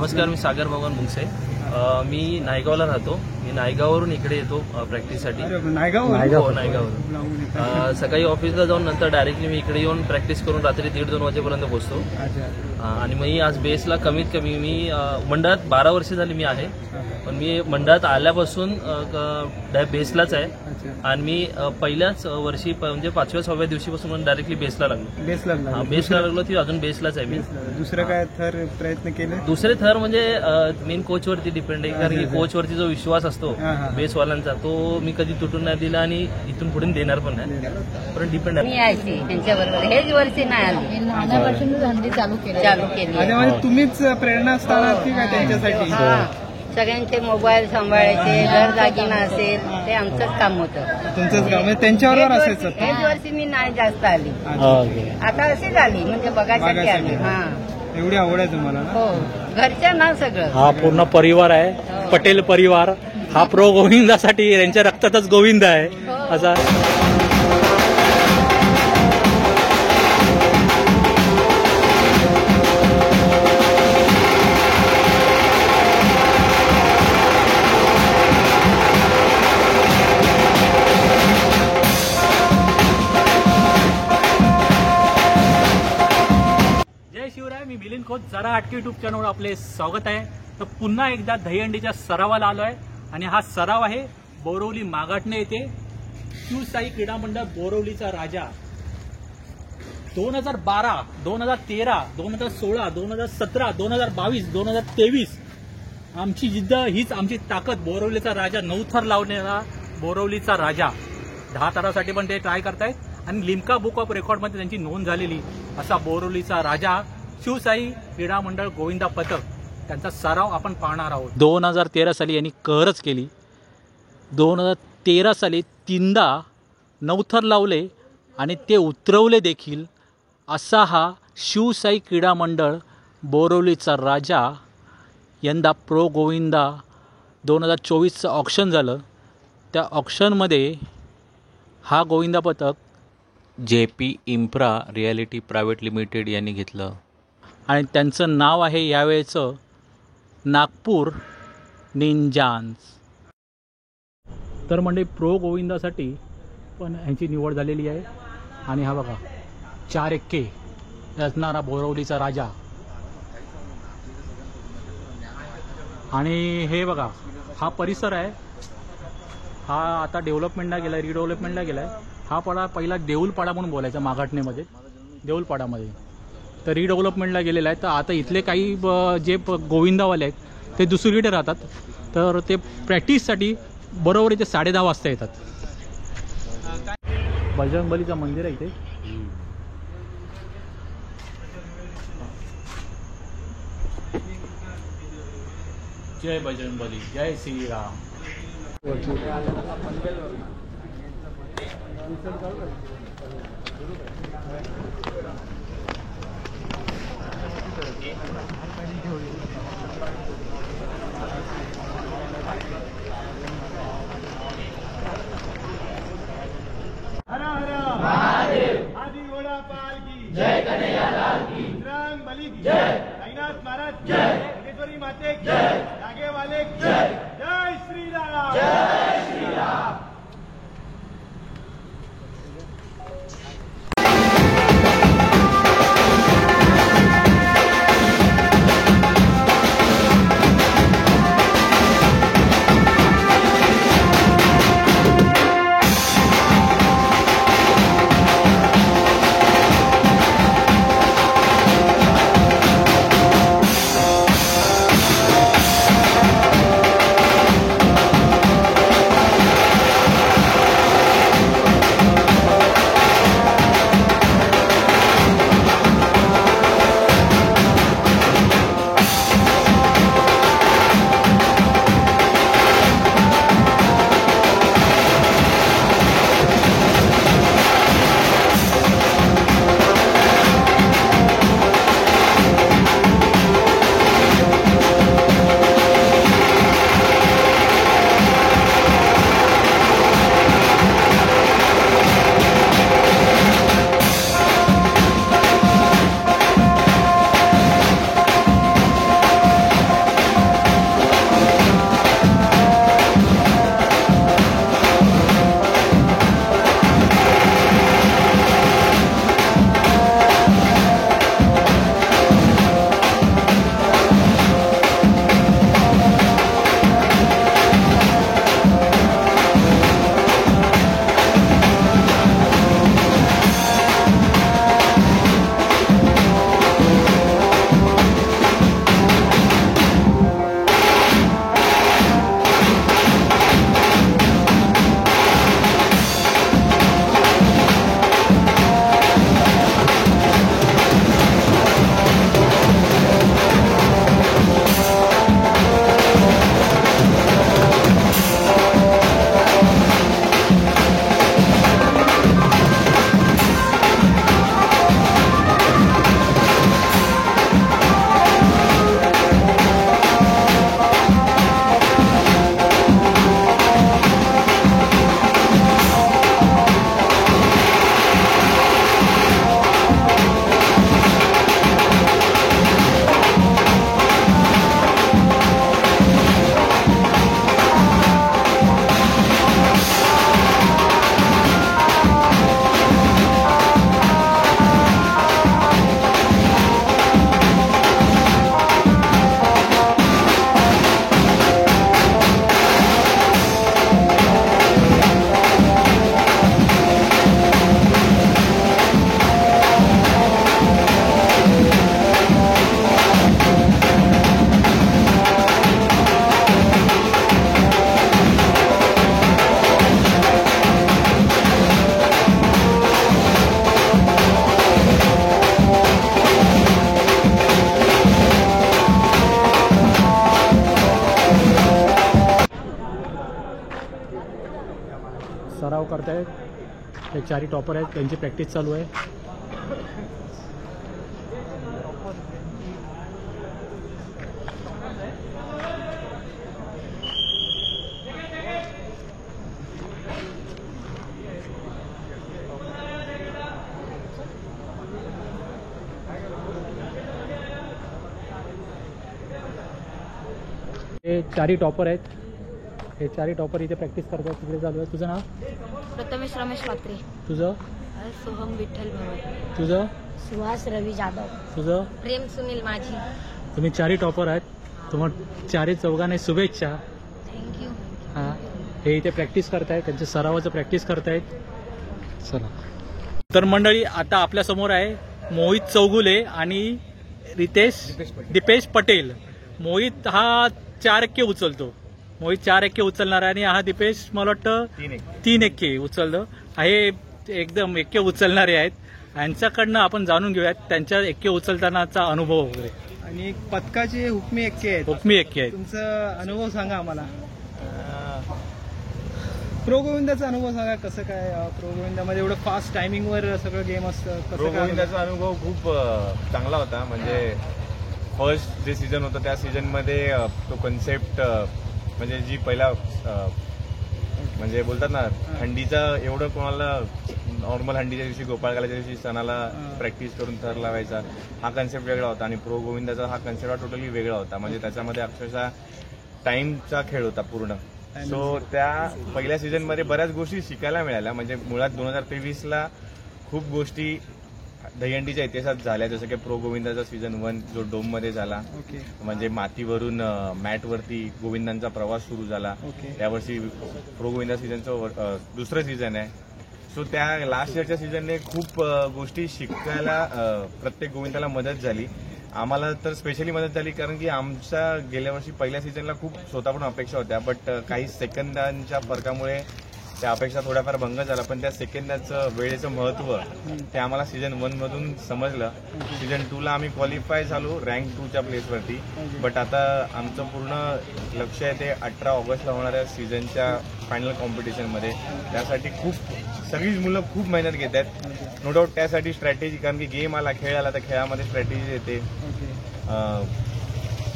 नमस्कार, मी सागर भगवान मुंगसे. मी नायगावला राहतो. मी नायगाववरून इकडे येतो प्रॅक्टिससाठी. नायगाववरून सकाळी ऑफिसला जाऊन नंतर डायरेक्टली मी इकडे येऊन प्रॅक्टिस करून रात्री 1:30-2 वाजेपर्यंत पोहोचतो. आणि मी आज बेसला कमीत कमी मी मंडळात 12 वर्ष झाली मी आहे, पण मी मंडळात आल्यापासून बेसलाच आहे. आणि मी पहिल्याच वर्षी म्हणजे 5व्या-6व्या दिवशीपासून डायरेक्टली बेसला लागलो. बेसला लागलो ती अजून बेसलाच आहे. मी दुसरं काय थर प्रयत्न केले? दुसरे थर म्हणजे मेन कोचवरती डिपेंड आहे, कारण की कोचवरती जो विश्वास असतो बेसवाल्यांचा तो मी कधी तुटून नाही दिला आणि इथून पुढे देणार पण नाही. पण डिपेंड आहे. मी यायची त्यांच्याबरोबर, हेच वर्षी नाही आली, लहानापासून धंदे चालू केली. तुम्हीच प्रेरणास्थान आहात का त्यांच्यासाठी? सगळ्यांचे मोबाईल सांभाळायचे, घर दागिना असेल ते आमचंच काम होतं. तुमचंच काम त्यांच्याबरोबर असायचं? हेच वर्षी मी नाही जास्त आली, आता अशीच आली म्हणजे बघायसाठी आली. एवढी आवड आहे तुम्हाला? हो, घरच्या ना सगळं. हा पूर्ण परिवार आहे, पटेल परिवार. हा प्रो गोविंदासाठी त्यांच्या रक्तातच गोविंद आहे असा. मी मिलिंद खोत, जरा हटके युट्यूब चॅनलवर आपले स्वागत आहे. तर पुन्हा एकदा दहीहंडीच्या सरावाला आलो आहे आणि हा सराव आहे बोरवली मागाटणे येथे. शिवसाई क्रीडा मंडळ बोरवलीचा राजा 2012, 2013, 2016, 2017, 2022, 2023 आमची जिद्द हीच आमची ताकद. बोरवलीचा राजा 9 थर लावलेला बोरवलीचा राजा 10 थरासाठी पण ते ट्राय करतायत आणि लिम्का बुक ऑफ रेकॉर्डमध्ये त्यांची नोंद झालेली असा बोरवलीचा राजा शिवसाई क्रीडा मंडळ गोविंदा पथक, त्यांचा सराव आपण पाहणार आहोत. 2013 साली यांनी कहरच केली. 2013 साली 3दा 9 थर लावले आणि ते उतरवले देखील. असा हा शिवसाई क्रीडा मंडळ बोरवलीचा राजा. यंदा प्रो गोविंदा 2024चं ऑक्शन झालं. त्या ऑक्शनमध्ये हा गोविंदा पथक JP infra reality private limited यांनी घेतलं आणि त्यांचं नाव आहे यावेळेचं नागपूर निंजान्स. तर म्हणजे प्रो गोविंदासाठी पण ह्यांची निवड झालेली आहे. आणि हा बघा 4 एक्के असणारा बोरवलीचा राजा. आणि हे बघा हा परिसर आहे, हा आता डेव्हलपमेंटला गेला आहे, रिडेव्हलपमेंटला गेला आहे. हा पाडा पहिला देऊलपाडा म्हणून बोलायचा मागाटणेमध्ये, देऊलपाडामध्ये. तर रिडेव्हलपमेंटला गेलेला आहे. तर आता इथले काही जे गोविंदावाले आहेत ते दुसरीकडे राहतात. तर ते प्रॅक्टिससाठी बरोबर इथे 10:30 वाजता येतात. बजरंगबलीचं मंदिर आहे इथे. जय बजरंगबली, जय श्रीराम. हर हर महादेव. आदि घोड़ा पाल की जय, कन्हैया लाल की, बजरंग बली की जय, साईनाथ महाराज की जय, योगेश्वरी माते की जय, जागे वाले की जय, जय श्री राम, जय श्री राम. सराव करतायत. हे 4 टॉपर आहेत, त्यांची प्रॅक्टिस चालू आहे. हे 4 टॉपर आहेत. हे 4 टॉपर इथे प्रॅक्टिस करतात. तिकडे चालू आहे. तुझं नाव? प्रथमेश रमेश पात्रे. तुझं? सोहम विठ्ठल भवन. तुझं? सुहास रवी जाधव. तुझं? प्रेम सुनील माझी. तुम्ही 4 टॉपर आहेत. तुम्हाला 4 चौघांना शुभेच्छा. थँक्यू. हां, हे इथे प्रॅक्टिस करतायत, त्यांच्या सरावाचं प्रॅक्टिस करतायत. चला. तर मंडळी, आता आपल्यासमोर आहे मोहित चौगुले आणि दीपेश पटेल. मोहित हा 4 एक्के उचलतो. मोहित 4 एक्के उचलणार आहे आणि हा दीपेश मला वाटतं 3 एक्के उचललं आहे. एकदम एक्के उचलणारे आहेत. यांच्याकडनं आपण जाणून घेऊयात त्यांच्या एक्के उचलतानाचा अनुभव वगैरे. आणि पथकाचे हुकमी एक्के आहेत. हुकमी एक्के आहेत. तुमचा अनुभव सांगा आम्हाला. प्रो गोविंदाचा अनुभव सांगा. कसं काय प्रो गोविंदामध्ये एवढं फास्ट टायमिंगवर सगळं गेम असतं? प्रो गोविंदाचा अनुभव खूप चांगला होता. म्हणजे फर्स्ट जे सीझन होतं त्या सीझनमध्ये तो कन्सेप्ट म्हणजे जी पहिला म्हणजे बोलतात ना हंडीचा एवढं कोणाला नॉर्मल हंडीच्या दिवशी गोपाळकालाच्या दिवशी सणाला प्रॅक्टिस करून थर लावायचा हा कन्सेप्ट वेगळा होता आणि प्रो गोविंदाचा हा कन्सेप्ट हा टोटली वेगळा होता. म्हणजे त्याच्यामध्ये अक्षरशः टाइमचा खेळ होता पूर्ण. सो त्या पहिल्या सीझनमध्ये बऱ्याच गोष्टी शिकायला मिळाल्या. म्हणजे मुळात 2023ला खूप गोष्टी दहीहंडीच्या इतिहासात झाल्या. जसं की प्रो गोविंदाचा सीझन 1 जो डोममध्ये झाला, म्हणजे मातीवरून मॅटवरती गोविंदांचा प्रवास सुरू झाला. यावर्षी प्रो गोविंदा सीझनचं दुसरं सीझन आहे. सो त्या लास्ट इयरच्या सीझनने खूप गोष्टी शिकायला प्रत्येक गोविंदाला मदत झाली. आम्हाला तर स्पेशली मदत झाली कारण की आमच्या गेल्या वर्षी पहिल्या सीझनला खूप स्वतःकडून अपेक्षा होत्या. बट काही सेकंदांच्या फरकामुळे त्या अपेक्षा थोड्याफार भंग झाला. पण त्या सेकंदाचं वेळेचं महत्व ते आम्हाला सीझन 1 मधून समजलं. सीझन 2ला आम्ही क्वालिफाय झालो रँक 2च्या प्लेसवरती. बट आता आमचं पूर्ण लक्ष आहे ते 18 ऑगस्टला होणाऱ्या सीझनच्या फायनल कॉम्पिटिशनमध्ये. त्यासाठी सगळीच मुलं खूप मेहनत घेत आहेत. नो डाऊट त्यासाठी स्ट्रॅटेजी, कारण की गेम आला, खेळ आला, तर खेळामध्ये स्ट्रॅटेजी येते.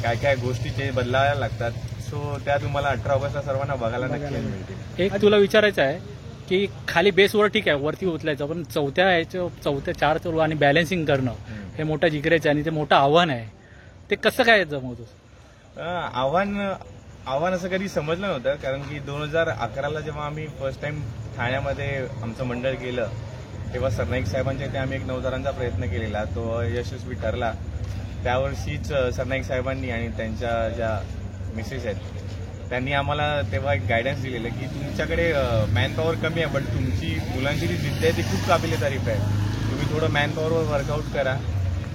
काय काय गोष्टी बदलायला लागतात. सो त्या तुम्हाला 18 ऑगस्टला सर्वांना बघायला नक्की मिळतील. एक तुला विचारायचं आहे की खाली बेसवर ठीक आहे, वरती उचलायचं, पण चौथ्या 4 चौल आणि बॅलन्सिंग करणं हे मोठं जिगऱ्याचं आणि ते मोठं आव्हान आहे. ते कसं काय जमवतोस? आव्हान असं कधी समजलं नव्हतं. कारण की 2011ला जेव्हा आम्ही फर्स्ट टाइम ठाण्यामध्ये आमचं मंडळ गेलं तेव्हा सरनाईक साहेबांच्या इथे आम्ही एक नवदारांचा प्रयत्न केलेला. तो यशस्वी ठरला. त्यावर्षीच सरनाईक साहेबांनी आणि त्यांच्या ज्या मिसेस आहेत त्यांनी आम्हाला तेव्हा एक गायडन्स दिलेलं की तुमच्याकडे मॅनपॉवर कमी आहे, बट तुमची मुलांची जी जिद्द आहे ती खूप काबिले तारीफ आहे. तुम्ही थोडं मॅनपॉवरवर वर्कआउट करा.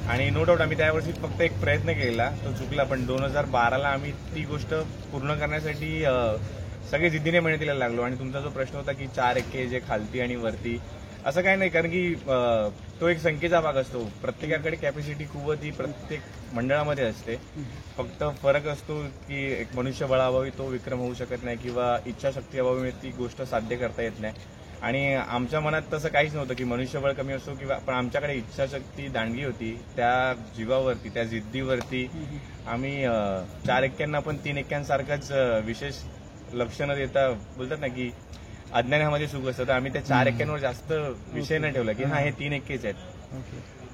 आणि नो डाऊट आम्ही त्यावर्षी फक्त एक प्रयत्न केला, तो चुकला. पण 2012ला आम्ही ती गोष्ट पूर्ण करण्यासाठी सगळे जिद्दीने मेहनतीला लागलो. आणि तुमचा जो प्रश्न होता की 4 एक्के जे खालती आणि वरती, असं काही नाही. कारण की तो एक संख्येचा भाग असतो. प्रत्येकाकडे कॅपॅसिटी कुवत ही प्रत्येक मंडळामध्ये असते. फक्त फरक असतो की एक मनुष्यबळाअभावी तो विक्रम होऊ शकत नाही किंवा इच्छाशक्ती अभावी ती गोष्ट साध्य करता येत नाही. आणि आमच्या मनात तसं काहीच नव्हतं की मनुष्यबळ कमी असो किंवा, पण आमच्याकडे इच्छाशक्ती दांडगी होती. त्या जीवावरती, त्या जिद्दीवरती आम्ही 4 एक्क्यांना पण 3 एक्क्यांसारखंच विशेष लक्ष न देता, बोलतात ना की अज्ञानामध्ये सुख असतं, तर आम्ही त्या 4 एक्क्यांवर जास्त विषय न ठेवला की हे 3 एक्केच आहेत.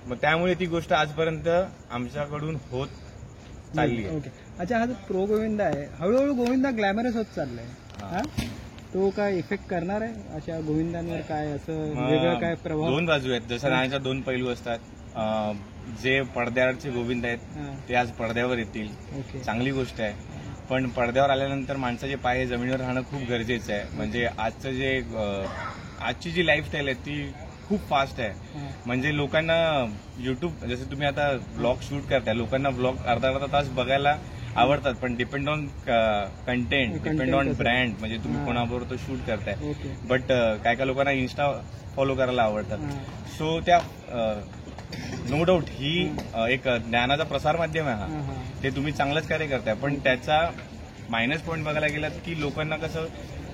मग त्यामुळे ती गोष्ट आजपर्यंत आमच्याकडून होत चालली आहे. अच्छा, हा जो प्रो गोविंदा आहे हळूहळू गोविंदा ग्लॅमरस होत चाललाय. तो काय इफेक्ट करणार आहे अशा गोविंदांवर? काय असं वेगळं काय प्रभाव? 2 बाजू आहेत. जसं नाण्याच्या 2 पैलू असतात. जे पडद्यावरचे गोविंद आहेत ते आज पडद्यावर येतील, चांगली गोष्ट आहे. पण पडद्यावर आल्यानंतर माणसाचे पाय जमिनीवर राहणं खूप गरजेचं आहे. म्हणजे आजची जी लाईफस्टाईल आहे ती खूप फास्ट आहे. म्हणजे लोकांना युट्यूब, जसं तुम्ही आता ब्लॉग शूट करताय, लोकांना ब्लॉग अर्धा तास बघायला आवडतात. पण depend on content, depend on brand, म्हणजे तुम्ही कोणाबरोबर तो शूट करताय. बट काय काय लोकांना इन्स्टा फॉलो करायला आवडतात. सो त्या नो डाऊट ही एक ज्ञानाचा प्रसार माध्यम आहे. हा ते तुम्ही चांगलंच कार्य करताय, पण त्याचा मायनस पॉईंट बघायला गेलात की लोकांना कसं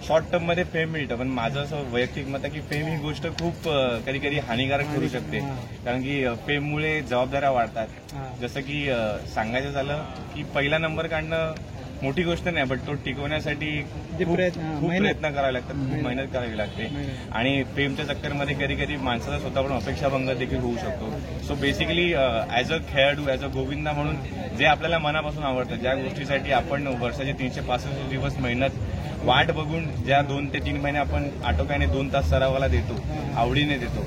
शॉर्ट टर्म मध्ये फेम मिळतं, पण माझं असं वैयक्तिक मत आहे की फेम ही गोष्ट खूप कधी कधी हानिकारक ठरू शकते. कारण की फेममुळे जबाबदाऱ्या वाढतात. जसं की सांगायचं झालं की पहिला नंबर काढणं मोठी गोष्ट नाही, बट तो टिकवण्यासाठी खूप प्रयत्न करावे लागतात, खूप मेहनत करावी लागते. आणि फेमच्या चक्करमध्ये कधी कधी माणसाला स्वतःकडून अपेक्षाभंग देखील होऊ शकतो. सो बेसिकली ॲज अ खेळाडू, ॲज अ गोविंदा म्हणून जे आपल्याला मनापासून आवडतं, ज्या गोष्टीसाठी आपण वर्षाचे 365 दिवस मेहनत वाट बघून ज्या 2 ते 3 महिने आपण आटोक्याने 2 तास सरावाला देतो, आवडीने देतो,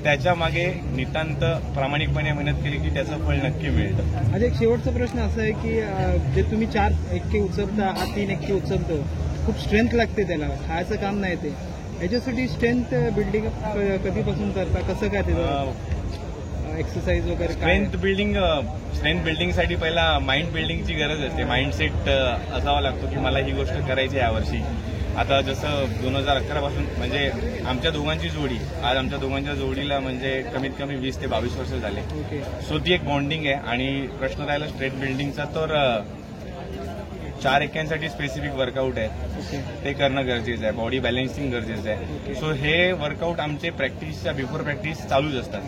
त्याच्या मागे नितांत प्रामाणिकपणे मेहनत केली की त्याचं फळ नक्की मिळतं. आज एक शेवटचा प्रश्न असा आहे की जे तुम्ही 4 एक्के उचलता, हा 3 एक्के उचलतो, खूप स्ट्रेंथ लागते त्याला, खायचं काम नाही ते. याच्यासाठी स्ट्रेंथ बिल्डिंग कधीपासून करता, कसं काय त्याचं एक्सरसाइज वगैरे? स्ट्रेंथ बिल्डिंगसाठी पहिला माइंड बिल्डिंगची गरज असते. माइंडसेट असावा लागतो की मला ही गोष्ट करायची यावर्षी. आता जसं 2011 पासून म्हणजे आमच्या दोघांची जोडी, आज आमच्या दोघांच्या जोडीला म्हणजे कमीत कमी 20 ते 22 वर्ष झाले. सो ती एक बॉन्डिंग आहे. आणि प्रश्न राहिला स्ट्रेंथ बिल्डिंगचा, तर 4 एक्क्यांसाठी स्पेसिफिक वर्कआउट आहे, ते करणं गरजेचं आहे. बॉडी बॅलन्सिंग गरजेचं आहे. सो हे वर्कआउट आमचे प्रॅक्टिसच्या बिफोर प्रॅक्टिस चालूच असतात.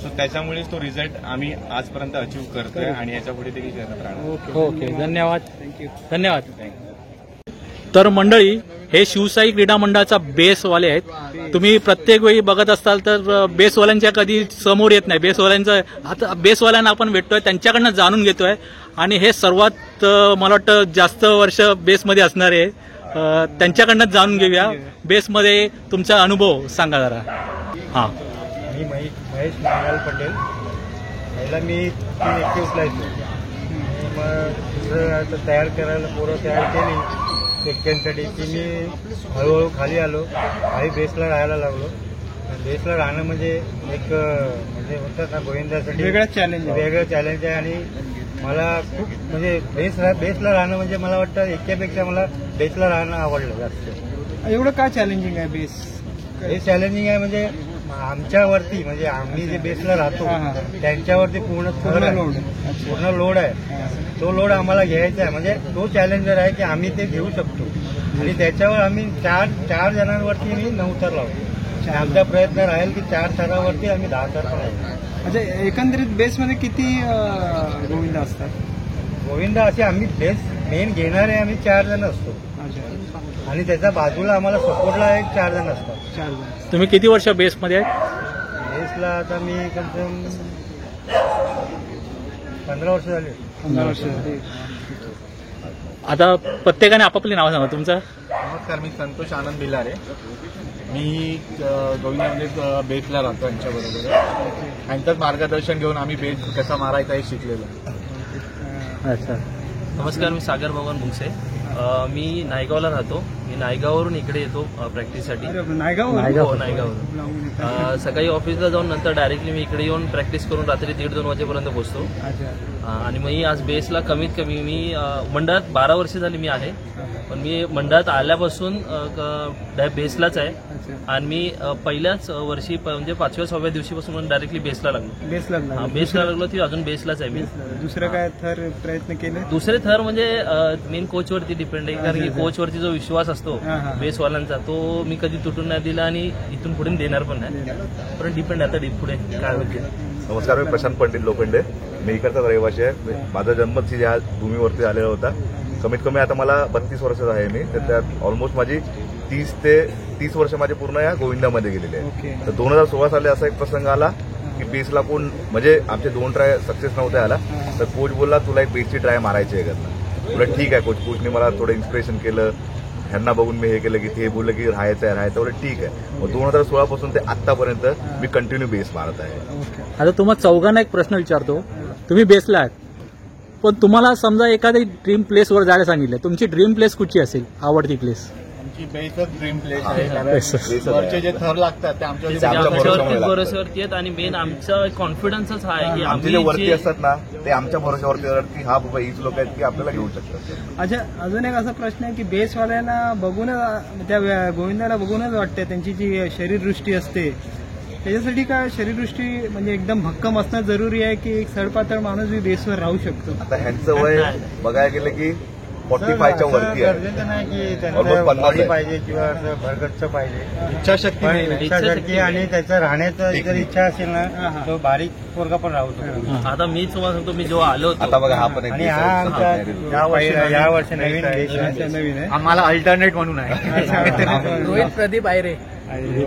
सो त्याच्यामुळेच तो रिझल्ट आम्ही आजपर्यंत अचीव्ह करतोय आणि याच्या पुढे देखील करत राहणार. ओके, धन्यवाद. धन्यवाद. तर मंडळी, हे शिवसाई क्रीडा मंडळाचा बेसवाले आहेत. तुम्ही प्रत्येक वेळी बघत असाल तर बेसवाल्यांच्या कधी समोर येत नाही. बेसवाल्यांचं आता बेसवाल्यांना आपण भेटतोय, त्यांच्याकडनं जाणून घेतोय. आणि हे सर्वात मला वाटतं जास्त वर्ष बेसमध्ये असणारे त्यांच्याकडनं जाणून घेऊया. बेसमध्ये तुमचा अनुभव सांगा जरा. हां, मी महेश नागराल पटेल. पहिला मी 3 एक्के उचलायचो, मग दुसरं तयार करायला पोरं तयार केली एक्क्यांसाठी की मी हळूहळू खाली आलो, खाली बेसला राहायला लागलो. बेसला राहणं म्हणजे एक म्हणजे म्हणतात ना गोविंदासाठी वेगळं चॅलेंज आहे. आणि मला खूप म्हणजे बेसला राहणं म्हणजे मला वाटतं एक्क्यापेक्षा मला बेसला राहणं आवडलं जास्त. एवढं काय चॅलेंजिंग आहे बेस? हे चॅलेंजिंग आहे म्हणजे आमच्यावरती, म्हणजे आम्ही जे बेसला राहतो त्यांच्यावरती पूर्ण लोड आहे. तो लोड आम्हाला घ्यायचा आहे, म्हणजे तो चॅलेंजर आहे की आम्ही ते घेऊ शकतो. आणि त्याच्यावर आम्ही चार जणांवरती मी 9 थर लावतो. आमचा प्रयत्न राहील की 4 थरावरती आम्ही 10 थर लावतो. अच्छा, एकंदरीत बेसमध्ये किती गोविंदा असतात? गोविंदा असे आम्ही बेस मेन घेणारे आम्ही 4 जण असतो. आणि त्याच्या बाजूला आम्हाला सपोर्टला एक 4 जण असतात. 4 जण. तुम्ही किती वर्ष बेसमध्ये आहे? बेसला आता मी कमसे कम 15 वर्ष झाले. 15 वर्ष झाली. आता प्रत्येकाने आपापली नावं सांगा. तुमचं? नमस्कार, मी संतोष आनंद बिलारे. मी गोविंदामध्ये बेसला राहतो यांच्याबरोबर. यांचंच मार्गदर्शन घेऊन आम्ही बेस कसा मारायचा हे शिकलेलो. अच्छा. नमस्कार, मी सागर भगवान भुंगसे. मी नायगावला राहतो. मी नायगाववरून इकडे येतो प्रॅक्टिससाठी. नायगाववरून सकाळी ऑफिसला जाऊन नंतर डायरेक्टली मी इकडे येऊन प्रॅक्टिस करून रात्री 1:30-2 वाजेपर्यंत पोहोचतो. आणि मग आज बेसला कमीत कमी मी मंडळात 12 वर्ष झाली मी आहे, पण मी मंडळात आल्यापासून बेसलाच आहे. आणि मी पहिल्याच वर्षी म्हणजे 5व्या-6व्या दिवशीपासून डायरेक्टली बेसला लागलो. बेसला लागलो ती अजून बेसलाच आहे मी. दुसरं काय थर प्रयत्न केले? दुसरे थर म्हणजे मेन कोचवरती डिपेंड आहे. कारण की कोचवरती जो विश्वास असतो बेसवाल्यांचा, तो मी कधी तुटून नाही दिला आणि इथून पुढे देणार पण नाही. पण डिपेंड आता पुढे काय होते. नमस्कार, मी प्रशांत पंडित लोखंडे. मी इकडचा रहिवासी आहे. माझा जन्मच या भूमीवरती आलेला होता. कमीत कमी आता मला 32 वर्षाचा आहे मी. तर त्यात ऑलमोस्ट माझी 30 ते 30 वर्ष माझे पूर्ण या गोविंदामध्ये गेलेले आहे. तर 2016 साली असा एक प्रसंग आला की बेसला कोण म्हणजे आमचे 2 ट्राय सक्सेस नव्हते आला. तर कोच बोलला तुला एक बेसची ट्राय मारायची आहे का? तुला ठीक आहे कोचने मला थोडं इन्स्पिरेशन केलं. ह्यांना बघून मी हे केलं की ते बोललं की राहायचं बोललं ठीक आहे. मग 2016 पासून ते आतापर्यंत मी कंटिन्यू बेस मारत आहे. आता तुम्हाला चौघांना एक प्रश्न विचारतो. तुम्ही बेसला आहात, पण तुम्हाला समजा एखादी ड्रीम प्लेसवर जायला सांगितलं, तुमची ड्रीम प्लेस कुठची असेल? आवडती प्लेस? आमची बेसच ड्रीम प्लेस आहे. वरचे जे थर लागतात ते आमच्यावरती भरोश्यावरती आहेत. आणि मेन आमचा कॉन्फिडन्सच हा आहे की आमचे जे वरती असतात ना ते आमच्या भरोश्यावरती की हा बाबा हीच लोक आहेत की आपल्याला घेऊ शकतात. अच्छा, अजून एक असा प्रश्न आहे की बेसवाल्यांना बघूनच, त्या गोविंदाला बघूनच वाटते त्यांची जी शरीरदृष्टी असते, त्याच्यासाठी काय शरीरदृष्टी म्हणजे एकदम भक्कम असणं जरुरी आहे की एक सडपातळ माणूस बी बेसवर राहू शकतो? आता ह्यांचं वय बघायला गेलं की 45च्या वरती आहे. गरजेचं नाही की Almost त्यांचं 50 बॉडी आहे. पाहिजे किंवा असं भरगच्च पाहिजे. इच्छाशक्ती पण नाही ना. इच्छाशक्ती आणि त्याचं राहण्याचं जर इच्छा असेल हा. ना तो बारीक पोरगा पण राहू शकतो. आता मी तुम्हाला सांगतो, मी जेव्हा आलो आता होतो बघा हा पण एक आणि piece हा आहे. आमचा या वर्षी नवीन अच्छा, नवीन आहे. आम्हाला अल्टरनेट म्हणून आहे. रोहित प्रदीप आयरे,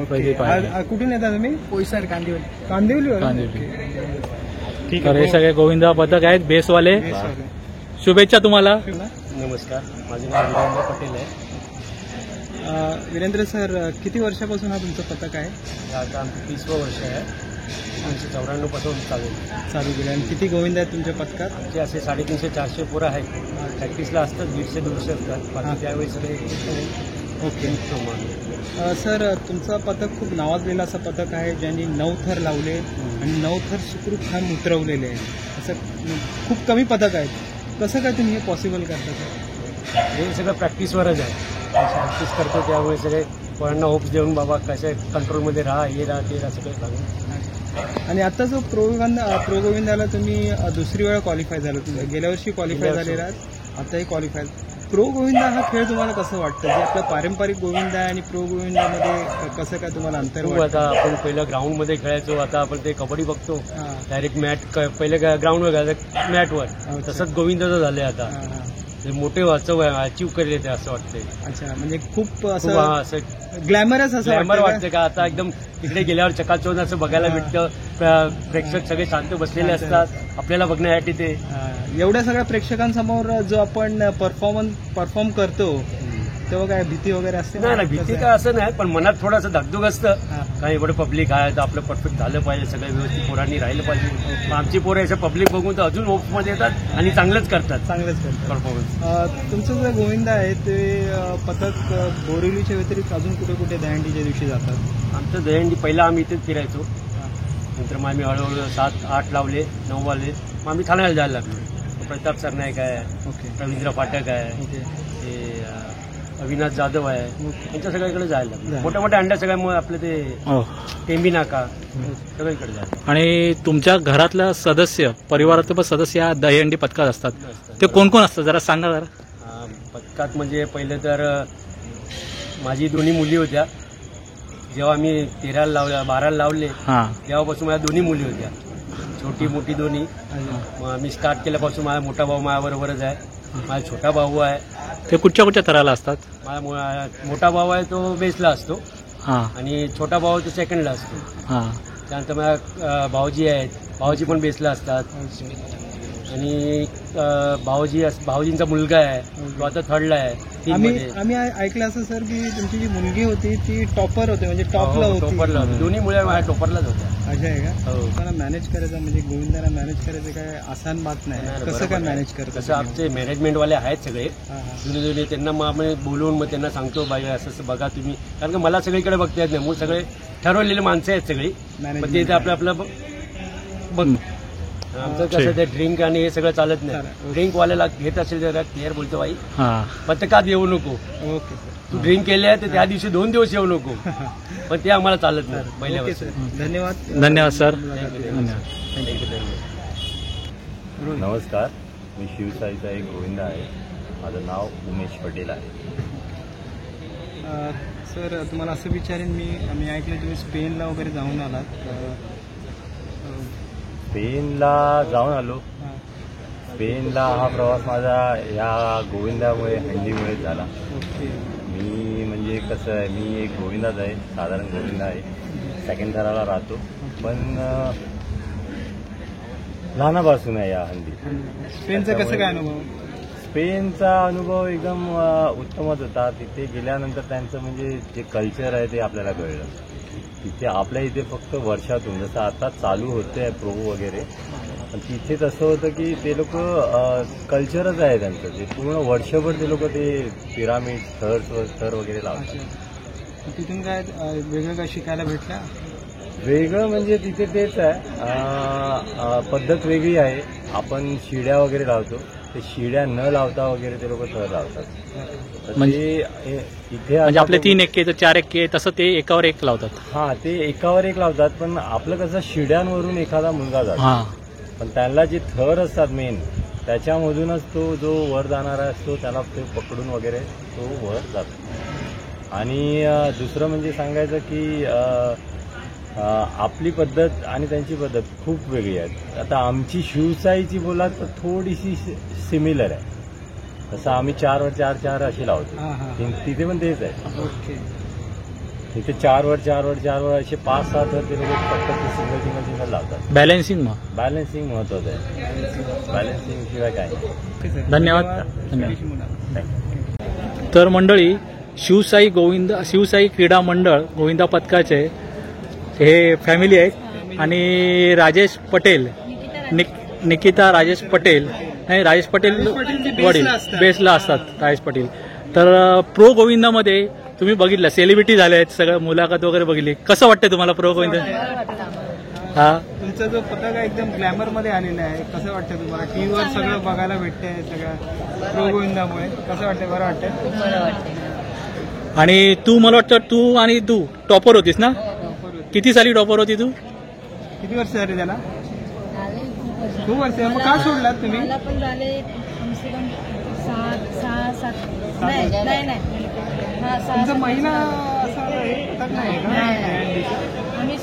प्रदीप कुठून येता तुम्ही? पोईसर, कांदिवली. कांदिवलीवर. ठीक तर आहे. हे सगळे गोविंदा पथक आहेत बेसवाले. शुभेच्छा तुम्हाला. नमस्कार, माझे नाव वीरेंद्र पटेल आहे. वीरेंद्र सर, किती वर्षापासून हा तुमचं पथक आहे आता आमचं 30वं वर्ष आहे. 1994 पासून चालू केलं? आणि किती गोविंद आहेत तुमच्या पथकात? आमचे असे 350-400 पोरं आहेत. प्रॅक्टिसला असतात 150-200 असतात. बाकी त्यावेळी सगळे ओके. सर, तुमचं पथक खूप नावाजलेलं असं पथक आहे ज्यांनी 9 थर लावले आणि 9 थर सुखरूप छान उतरवलेले आहे. असं खूप कमी पथक आहेत. कसं काय तुम्ही हे पॉसिबल करता सर? हे सगळं प्रॅक्टिसवरच आहे. प्रॅक्टिस करतो त्यामुळे सगळे पोरांना होप्स देऊन बाबा कशा कंट्रोलमध्ये राहा, हे राहा, ते राहा, सगळं सांगून. आणि आता जो प्रो गोविंदाला तुम्ही दुसरी वेळा क्वालिफाय झालो. तुम्ही गेल्या वर्षी क्वालिफाय झालेला आहात, आताही क्वालिफाय. प्रो गोविंदा हा खेळ तुम्हाला कसं वाटतं? जे आपलं पारंपरिक गोविंद आहे आणि प्रो गोविंदामध्ये कसं काय तुम्हाला अंतर खूप वाटतं? आता आपण पहिलं ग्राउंडमध्ये खेळायचो, आता आपण ते कबड्डी बघतो हां. डायरेक्ट मॅट, पहिले ग्राउंडवर खेळायचं मॅटवर. तसंच गोविंदाचं झालंय आता. हां, हां. ते मोठे वाचव अचीव करेल ते असं वाटतंय. अच्छा, म्हणजे खूप खूप असं असं ग्लॅमरस असं ग्लॅमर वाटतं वाटतं का आता एकदम तिकडे गेल्यावर चकाचौंध असं बघायला भेटतं. प्रेक्षक सगळे शांत बसलेले असतात आपल्याला बघण्यासाठी ते. एवढ्या सगळ्या प्रेक्षकांसमोर जो आपण परफॉर्म करतो तेव्हा काय भीती वगैरे असते? नाही भीती काय असं नाही, पण मनात थोडंसं धगधग असतं. हां. काही एवढं पब्लिक आहे तर आपलं परफेक्ट झालं पाहिजे, सगळं व्यवस्थित पोरांनी राहिलं पाहिजे. मग आमची पोरं असं पब्लिक बघून तर अजून होप्समध्ये येतात आणि चांगलंच करतात चांगलंच करतो. परफॉर्मन्स. तुमचं जे गोविंद आहे ते पथक बोरिवलीच्या व्यतिरिक्त अजून कुठे कुठे दहीहंडीच्या दिवशी जातात? आमचं दहीहंडी पहिला आम्ही इथेच फिरायचो. नंतर मग आम्ही हळूहळू 7-8 लावले, 9 वाजले, मग आम्ही ठाण्याला जायला लागलो. प्रताप सरनाईक आहे, ओके. रवींद्र फाटक आहे, ओके. ते अविनाश जाधव आहे, यांच्या सगळीकडे जायला लागलो. जायला. मोठ्या मोठ्या अंड्या सगळ्यामुळे आपलं ते हो. टेंबी नाका सगळीकडे जायला. आणि तुमच्या घरातल्या सदस्य, परिवारातले पण सदस्य या दहीहंडी पथकात असतात. ते कोण कोण असतात जरा सांगा जरा. पथकात म्हणजे पहिलं तर माझी दोन्ही मुली होत्या. जेव्हा मी 13ला लावल्या 12ला लावले हां. तेव्हापासून माझ्या दोन्ही मुली होत्या, छोटी मोठी दोन्ही. मग मी स्टार्ट केल्यापासून माझा मोठा भाऊ माझ्याबरोबरच आहे, माझा छोटा भाऊ आहे. ते कुठच्या कुठच्या थराला असतात? माझा मोठा भाऊ आहे तो बेसला असतो हां. आणि छोटा भाऊ तो सेकंडला असतो. हां. त्यानंतर माझ्या भाऊजी आहेत, भाऊजी पण बेसला असतात. आणि भाऊजींचा मुलगा आहे तो आता 3ला आहे. आम्ही ऐकलं असं सर की तुमची जी मुलगी होती ती टॉपर होते, म्हणजे टॉपला होती. टॉपरला होती. दोन्ही मुले माझ्या टॉपरलाच होत्या. अशा आहे का? हो. त्यांना मॅनेज करायचं म्हणजे गोविंदाला मॅनेज करायचं काय आसान बात नाही. कसं काय मॅनेज करतं? कसं आमचे मॅनेजमेंटवाले आहेत सगळे हां, हां. जुने त्यांना मग आम्ही बोलवून मग त्यांना सांगतो बाई असं असं बघा तुम्ही, कारण का मला सगळीकडे बघता येत नाही. मग सगळे ठरवलेले माणसं आहेत सगळी, मग ते आपलं बघ. आमचं कसं ते ड्रिंक आणि हे सगळं चालत नाही. ड्रिंकवाल्याला घेत असेल तर क्लिअर बोलतो बाई हां. पथकात येऊ नको, ओके सर. तू ड्रिंक केले आहे तर त्या दिवशी 2 दिवस येऊ नको, पण ते आम्हाला चालत नाही ओके पहिल्यापासून. सर, धन्यवाद. धन्यवाद सर. नमस्कार, मी शिवसाईचा एक गोविंद आहे. माझं नाव उमेश पटेल आहे. सर, तुम्हाला असं विचारेन मी ऐकलं तुम्ही स्पेनला वगैरे जाऊन आलात. स्पेनला जाऊन आलो. स्पेनला हा प्रवास माझा या गोविंदामुळे, हंडीमुळे झाला. ओके. मी म्हणजे कसं आहे, मी एक गोविंदाच आहे, साधारण गोविंद आहे. सेकंड थराला राहतो, पण लहानापासून आहे या हंडी. स्पेनचा कसं काय अनुभव? स्पेनचा अनुभव एकदम उत्तमच होता. तिथे गेल्यानंतर त्यांचं म्हणजे जे कल्चर आहे ते आपल्याला कळलं. तिथे आपल्या इथे फक्त वर्षातून, जसं आता चालू होते प्रो वगैरे, पण तिथे तसं होतं की ते लोक कल्चरच आहे त्यांचं. ते पूर्ण वर्षभर ते लोक ते पिरामिड थर वगैरे लावतात. तिथून काय वेगळं काय शिकायला भेटलं? वेगळं म्हणजे तिथे तेच आहे, पद्धत वेगळी आहे. आपण शिड्या वगैरे लावतो, ते शिड्या न लावता वगैरे ते लोक थर लावतात. म्हणजे इथे म्हणजे आपले 3 एक्के तर 4 एक्के तसं ते एकावर एक लावतात. हां, ते एकावर एक लावतात, पण आपलं कसं शिड्यांवरून एखादा मुलगा जातो, हां. पण त्यांना जे थर असतात मेन, त्याच्यामधूनच तो जो वर जाणारा असतो त्याला ते पकडून वगैरे तो वर जातो. आणि दुसरं म्हणजे सांगायचं की आपली पद्धत आणि त्यांची पद्धत खूप वेगळी आहे. आता आमची शिवसाईची बोला तर थोडीशी सिमिलर आहे. तसं आम्ही 4 वर 4 अशी लावतो. तिथे पण तेच आहे. तिथे 4 वर 4 वर 4 वर असे 5-7 वर ते लोक फक्त सिंगल लावतात. बॅलन्सिंग महत्वाचं आहे. बॅलन्सिंग शिवाय काय नाही. धन्यवाद. तर मंडळी, शिवसाई क्रीडा मंडळ गोविंदा पथकाचे हे फॅमिली आहेत आणि राजेश पटेल, निकिता राजेश पटेल, नाही राजेश पटेल वडील बेसला असतात राजेश पटेल. तर प्रो गोविंदामध्ये तुम्ही बघितलं, सेलिब्रिटी झाले आहेत, सगळं मुलाखत वगैरे बघितली. कसं वाटतं तुम्हाला प्रो गोविंदा? हा, तुमचा जो पथक आहे एकदम ग्लॅमर मध्ये आलेला आहे. कसं वाटतं तुम्हाला? टीव्हीवर सगळं बघायला भेटतंय सगळं प्रो गोविंदामुळे. कसं वाटतं? बरं वाटतं. आणि तू, मला वाटतं तू टॉपर होतीस ना? किती साली टॉपर होती तू? किती वर्ष झाली त्याला? खूप वर्ष. मग का सोडलात तुम्ही? मला पण झाले कमसे कम 6-7. तुमचा महिना असा पथक नाही का? आम्ही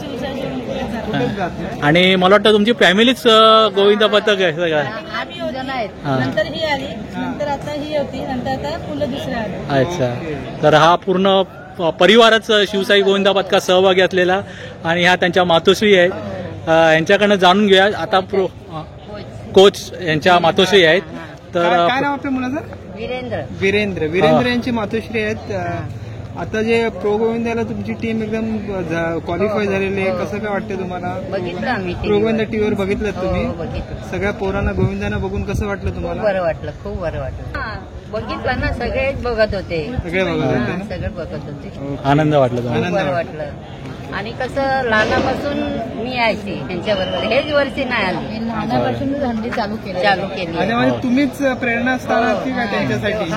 कुठेच जात नाही. आणि मला वाटतं तुमची फॅमिलीच गोविंदा पथक आहे सगळं. आम्ही जण आहेत. नंतर ही आली, नंतर आता ही होती, नंतर आता मुलं दुसरे आले. अच्छा. तर हा पूर्ण परिवारच शिवसाई गोविंदा पथकात सहभागी असलेला आणि ह्या त्यांच्या मातोश्री आहेत. यांच्याकडनं जाणून घेऊया आता. कोच यांच्या मातोश्री आहेत. तर काय नाव आपल्या मुलाचं? वीरेंद्र यांची मातोश्री आहेत. आता जे प्रो गोविंदाला तुमची टीम एकदम क्वालिफाय झालेली आहे. कसं काय वाटतं तुम्हाला? बघितलं आम्ही प्रो गोविंदा टीव्हीवर बघितलं तुम्ही? सगळ्या पोरांना गोविंदांना बघून कसं वाटलं तुम्हाला? बरं वाटलं, खूप बरं वाटलं. बघितलं ना, सगळेच बघत होते. सगळे बघत होते. आनंद वाटला. बरं वाटलं. आणि कसं लहानापासून मी यायची त्यांच्याबरोबर. हेच वर्षी नाही आली, लहानापासून हल्ली चालू केली. आणि तुम्हीच प्रेरणास्थान आहात का त्यांच्यासाठी?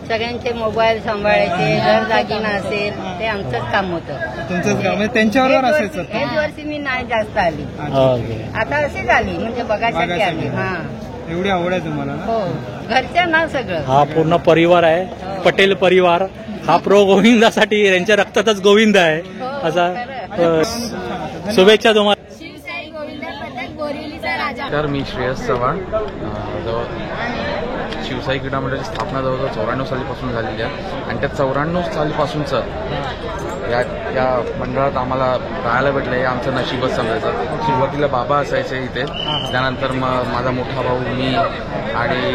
सगळ्यांचे मोबाईल सांभाळायचे, घर दागिना असेल ते आमचंच काम होतं. तुमचंच काम त्यांच्याबरोबर असायचं? हेच वर्षी मी नाही जास्त आली. आता अशीच आली, म्हणजे बघायसाठी आली. हा, एवढी आवड आहे तुम्हाला? हो, घरच्या ना सगळं. हा पूर्ण परिवार आहे, पटेल परिवार. हा प्रो गोविंदासाठी त्यांच्या रक्तातच गोविंद आहे असा. शुभेच्छा तुम्हाला. शिवसाई गोविंदा पथक बोरिवलीचा राजा. तर मी श्रेयस चव्हाण. शिवसाई क्रीडा मंडळाची स्थापना जवळजवळ 94 सालीपासून झालेली आहे आणि त्या 94 सालीपासूनचं या मंडळात आम्हाला राहायला भेटलं हे आमचं नशीबच समजायचं. सुरुवातीला बाबा असायचे इथे, त्यानंतर मग माझा मोठा भाऊ, मी, आणि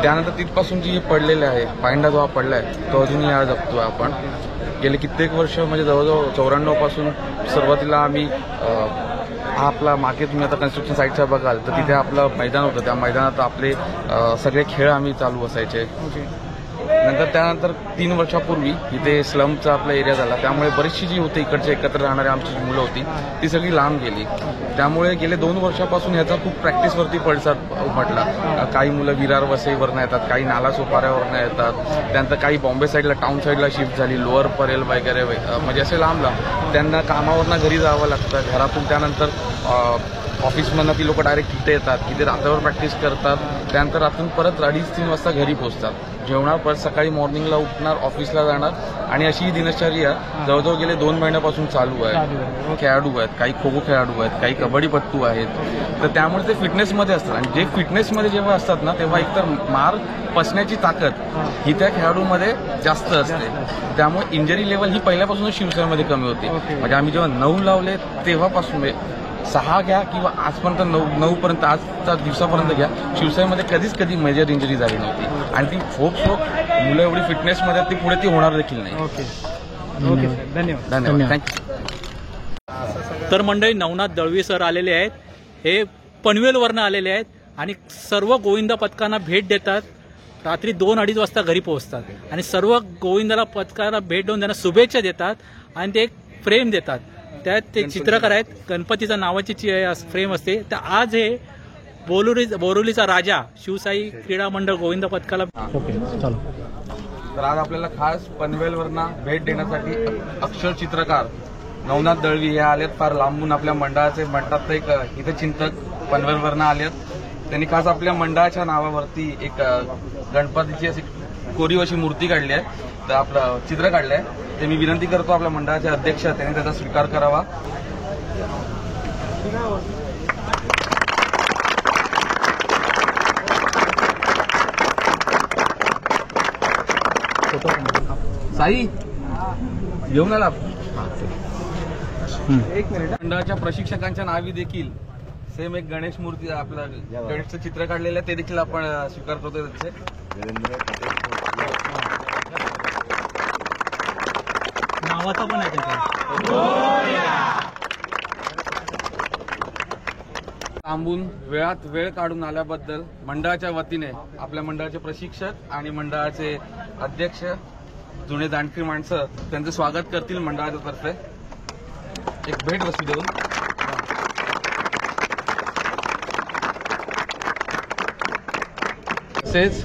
त्यानंतर तिथपासून जी पडलेले आहे, पायंडा जो पडला आहे तो अजूनही या जगतो आहे आपण. गेले कित्येक वर्ष, म्हणजे जवळजवळ 94 पासून सुरुवातीला आम्ही हा आपला मागे तुम्ही आता कन्स्ट्रक्शन साईटचा बघाल तर तिथे आपलं मैदान होतं. त्या मैदानात आपले सगळे खेळ आम्ही चालू असायचे. नंतर त्यानंतर 3 वर्षापूर्वी इथे स्लमचा आपला एरिया झाला, त्यामुळे बरीचशी जी होती इकडचे एकत्र राहणारी आमची मुलं होती ती सगळी लांब गेली. त्यामुळे गेले 2 वर्षापासून ह्याचा खूप प्रॅक्टिसवरती पडसाद उमटला. काही मुलं विरार वसईवरनं येतात, काही नाला सोपाऱ्यावरनं येतात, त्यानंतर काही बॉम्बे साईडला टाउन साईडला शिफ्ट झाली, लोअर परेल वगैरे, म्हणजे असे लांब त्यांना कामावरनं घरी जावं लागतं. घरातून त्यानंतर ऑफिसमधनं ती लोक डायरेक्ट तिथे येतात, तिथे रात्रभर प्रॅक्टिस करतात, त्यानंतर रात्री परत 2:30-3 वाजता घरी पोहोचतात. जेवणार, परत सकाळी मॉर्निंगला उठणार, ऑफिसला जाणार, आणि अशी ही दिनचर्या जवळजवळ गेले 2 महिन्यापासून चालू आहे. खेळाडू आहेत, काही खो खो खेळाडू आहेत, काही कबड्डीपट्टू आहेत. तर त्यामुळे ते फिटनेसमध्ये असतात आणि जे फिटनेसमध्ये जेव्हा असतात ना तेव्हा एकतर मार पसण्याची ताकद ही त्या खेळाडूमध्ये जास्त असते. त्यामुळे इंजरी लेवल ही पहिल्यापासूनच शिवसेनेमध्ये कमी होती. म्हणजे आम्ही जेव्हा 9 लावले तेव्हापासून 6 घ्या किंवा आजपर्यंत 9 पर्यंत, आजच्या दिवसापर्यंत घ्या, शिवसेनेमध्ये कधी मेजर इंजरी झाली नव्हती. आणि ती फोक मुलं एवढी फिटनेसमध्ये ती पुढे ती होणार देखील नाही. धन्यवाद. थँक्यू. तर मंडळी, नवनाथ दळवी सर आलेले आहेत. हे पनवेलवरनं आलेले आहेत आणि सर्व गोविंदा पथकांना भेट देतात. रात्री 2-2:30 वाजता घरी पोहोचतात आणि सर्व गोविंदाला पथकाला भेट देऊन त्यांना शुभेच्छा देतात आणि ते एक फ्रेम देतात. त्यात ते चित्रकार आहेत, गणपतीचा नावाची फ्रेम असते. तर आज हे बोरिवलीचा राजा शिवसाई क्रीडा मंडळ गोविंदा पथकाला. तर आज आपल्याला खास पनवेलवरनं भेट देण्यासाठी अक्षर चित्रकार नवनाथ दळवी हे आलेत. फार लांबून आपल्या मंडळाचे म्हणतात एक इथे चिंतक पनवेलवरनं आलेत. त्यांनी खास आपल्या मंडळाच्या नावावरती एक गणपतीची अशी कोरीव अशी मूर्ती काढली आहे, तर आपलं चित्र काढलं आहे. ते मी विनंती करतो आपल्या मंडळाचे अध्यक्ष त्यांनी त्याचा स्वीकार करावा. साई घेऊन आला. मंडळाच्या प्रशिक्षकांच्या नावी देखील सेम एक गणेश मूर्ती आपलं गणेशचं चित्र काढलेलं आहे, ते देखील आपण स्वीकार करतोय. त्याचे नावाचा पण आहे त्याचा. थांबून वेळात वेळ काढून आल्याबद्दल मंडळाच्या वतीने आपल्या मंडळाचे प्रशिक्षक आणि मंडळाचे अध्यक्ष जुने जाणती माणसं त्यांचं स्वागत करतील मंडळाच्या तर्फे एक भेट वस्तू देऊन. तसेच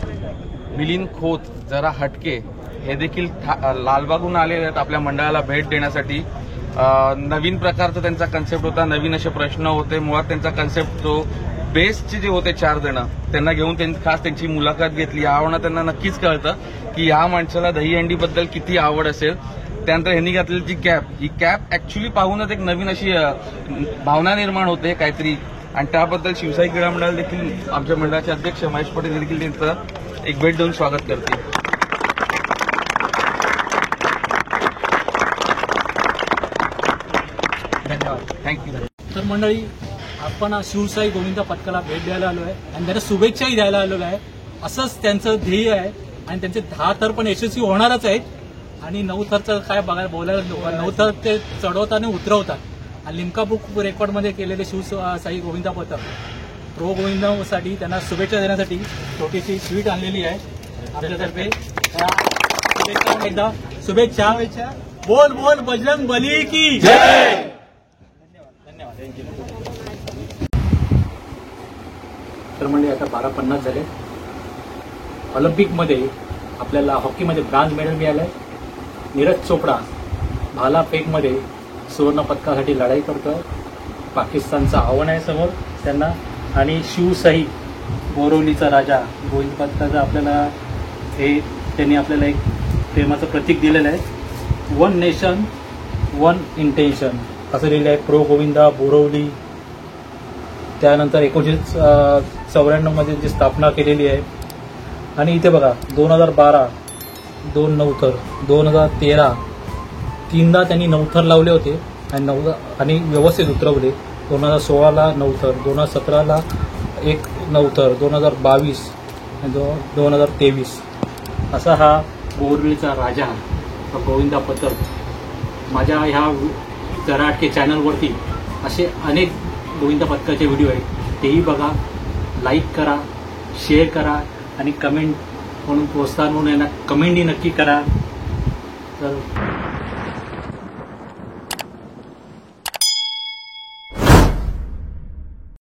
मिलिंद खोत, जरा हटके हे देखील लालबागहून आलेले आहेत आपल्या मंडळाला भेट देण्यासाठी. नवीन प्रकारचा त्यांचा कन्सेप्ट होता, नवीन असे प्रश्न होते. मुळात त्यांचा कन्सेप्ट जो बेस्टचे जे होते 4 जण त्यांना घेऊन त्यांनी खास त्यांची मुलाखत घेतली. यावरून त्यांना नक्कीच कळतं की या माणसाला दहीहंडीबद्दल किती आवड असेल. त्यानंतर ह्यांनी घातलेली जी कॅप, ही कॅप ऍक्च्युली पाहूनच एक नवीन अशी भावना निर्माण होते काहीतरी, आणि त्याबद्दल शिवसाई क्रीडा मंडळ देखील आमच्या मंडळाचे अध्यक्ष महेश पटेल देखील त्यांचं एक भेट देऊन स्वागत करतील. धन्यवाद. थँक्यू. तर मंडळी, आपण शिवसाई गोविंद पथकाला भेट द्यायला आलो आहे आणि त्यांना शुभेच्छाही द्यायला आलेलो आहे. असंच त्यांचं ध्येय आहे आणि त्यांचे 10 थर पण यशस्वी होणारच आहेत. आणि 9 थरचं काय बोलायला लोक 9 थर ते चढवतात आणि उतरवतात. आणि लिम्का बुक रेकॉर्डमध्ये केलेले शिवसाई गोविंद पथक प्रो गोविंदासाठी त्यांना शुभेच्छा देण्यासाठी छोटीशी स्वीट आणलेली आहे आपल्यातर्फे. शुभेच्छा, एकदा शुभेच्छा. बोल बोल बजरंग बली की जय. तर म्हणजे आता 12:50 झाले. ऑलिम्पिकमध्ये आपल्याला हॉकीमध्ये ब्रॉन्झ मेडल मिळालं आहे. नीरज चोपडा भालाफेकमध्ये सुवर्ण पदकासाठी लढाई करतोय. पाकिस्तानचं आव्हान आहे समोर त्यांना. आणि शिवसाई बोरवलीचा राजा गोविंद पथकाचं आपल्याला हे त्यांनी आपल्याला एक प्रेमाचं प्रतीक दिलेलं आहे. 1 नेशन 1 इंटेन्शन असं लिहिलं आहे. प्रो गोविंदा बोरवली. त्यानंतर 1994 जी स्थापना केलेली आहे. आणि इथे बघा 2012 2 9 2013 3दा त्यांनी 9 थर लावले होते आणि व्यवस्थित उतरवले. 2016 9 2017 1 9 2022 आणि 2023 असा हा बोरवलीचा राजा गोविंदा पथक. माझ्या ह्या कराटके चॅनलवरती असे अनेक गोविंदा पथकाचे व्हिडिओ आहेत, तेही बघा. लाईक करा, शेअर करा आणि कमेंट म्हणून प्रोत्साहन म्हणून यांना कमेंटही नक्की करा. तर